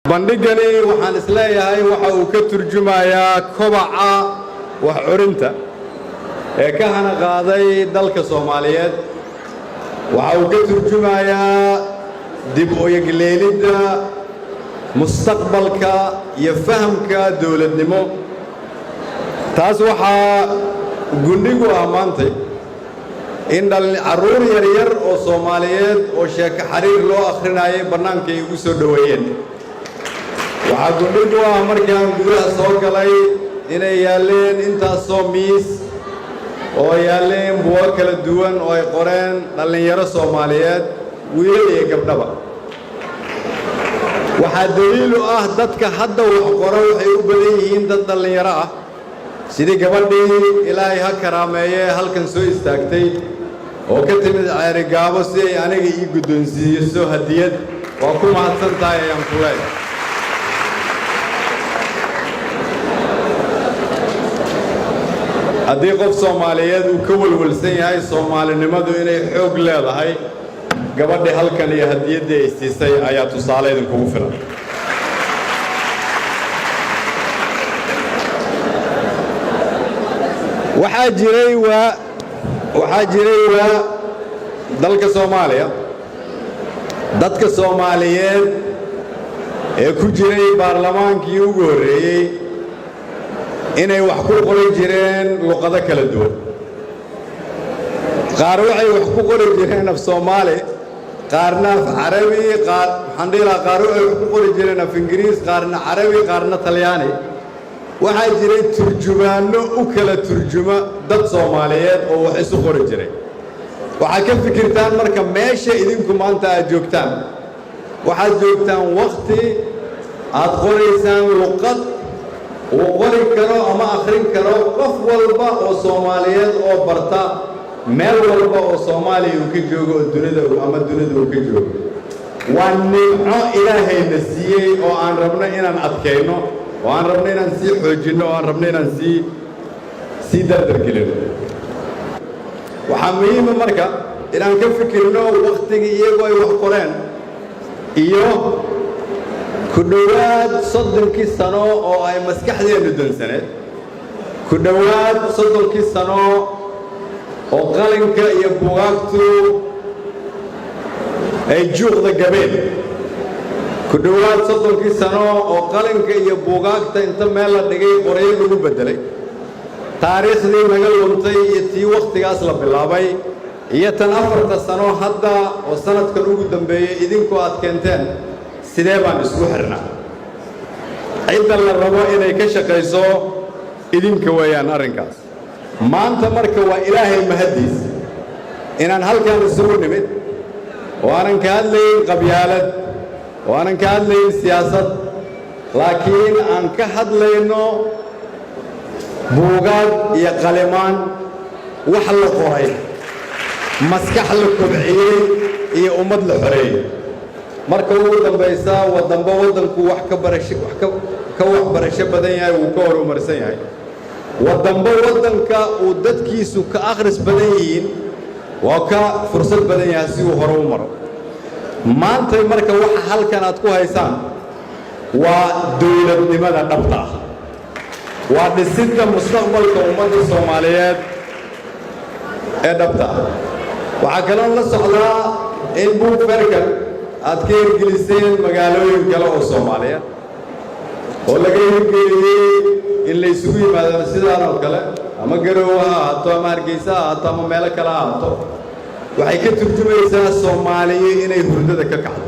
bandhigani waxaan isleeyahay waxa uu ka turjumayaa kobaca wax curinta ee ka hana qaaday dalka Soomaaliyeed. waxa uu ka turjumayaa dib u yegleelidda mustaqbalka iyo fahamka dawladnimo. taas waxaa gundhigu maantay in caruur yaryar oo Soomaaliyeed oo sheeko xariir loo akhrinayay bannaanka ay ugu soo dhaweeyeen. waxaa gundhigu markaan gudaha soo galay inay yaaleen intaasoo miis oo yaaleen buugaag kala duwan oo ay qoreen dhallinyaro Soomaaliyeed wiilal iyo gabdhaba. waxaa daliil u ah dadka hadda wax qora waxay u badan yihiin dad dhallinyaro ah, sidii gabadhii Ilaahay ha karaameeye halkan soo istaagtay oo ka timid Ceerigaabo si ay aniga ii guddoonsiiso hadiyad. waa ku mahadsan tahay ayaan ku leeyahay. haddii qof Soomaaliyeed uu ka walwalsan yahay Soomaalinimadu inay xoog leedahay, gabadhii halkan iyo hadiyaddii ay siisay ayaa tusaale idinkugu filan. waxaa jiray dalka Soomaaliya dadka Soomaaliyeed ee ku jiray baarlamaankii ugu horreeyey inay wax ku qori jireen luqado kala duwan. qaar waxay wax ku qori jireen af Soomaali, qaarna af Carabi, qaar waxay wax ku qori jireen af Ingiriis, qaarna Carabi, qaarna Talyaani. waxaa jiray turjumaanno u kala turjuma dad Soomaaliyeed oo wax isu qori jiray. waxaad ka fikirtaan marka meesha idinku maanta aad joogtaan, waxaad joogtaan waqti aad qoraysaan luqad uu qori karo ama akhrin karo qof walba oo Soomaaliyeed oo barta meel walba oo Soomaaliya uu ka joogo dunida uu ka joogo. waa nimco Ilaahayna siiyey oo aan rabno inaan adkayno, oo aan rabno inaan sii xoojinno, oo aan rabno inaan sii dardargelino. waxaa muhiima marka inaan ka fikirno waqtigii iyagoo ay wax qoreen iyo ku dhowaad 30 sano oo ay maskaxdeennu dansaneed, ku dhowaad 30 sano oo qalinka iyo buugaagtu ay juuqda gabeen, ku dhowaad 30 sano oo qalinka iyo buugaagta inta meel la dhigay qoryo lagu beddelay. taariikhdii naga luntay iyo tii wakhtigaas la bilaabay iyo tan 4 sano hadda oo sanadkan ugu dambeeyey idinku aad keenteen, sidee baan isku xirnaa? cidda la rabo inay ka shaqayso idinka weeyaan arrinkaas. maanta marka waa Ilaahay mahadiis inaan halkan isugu nimid oo aanan ka hadlayn qabyaalad, oo aanan ka hadlayn siyaasad, laakiin aan ka hadlayno buugaag iyo qalimaan wax la qoray, maskax la kobciyey iyo ummad la xoreeyey. marka ugu dambaysa waddanku wax barasho badan yahay, wuu ka horumarsan yahay. waddanka uu dadkiisu ka akhris badan yihiin waa ka fursad badan yahay si uu hore u maro. maanta marka waxa halkan aad ku haysaan waa dawladnimada dhabta ah, waa dhisidda mustaqbalka ummadda Soomaaliyeed ee dhabta ah. waxaa kaloo la socdaa in buug ferkan aad ka hirgeliseen magaalooyin kale oo Soomaaliyeed oo laga hirgeliyey in la isugu yimaado sidaan oo kale, ama Garowe ha ahaato ama Hargeysa ha ahaato ama meelo kale ha ahaato. waxay ka turjumaysaa Soomaaliya inay hurdada ka kacdo.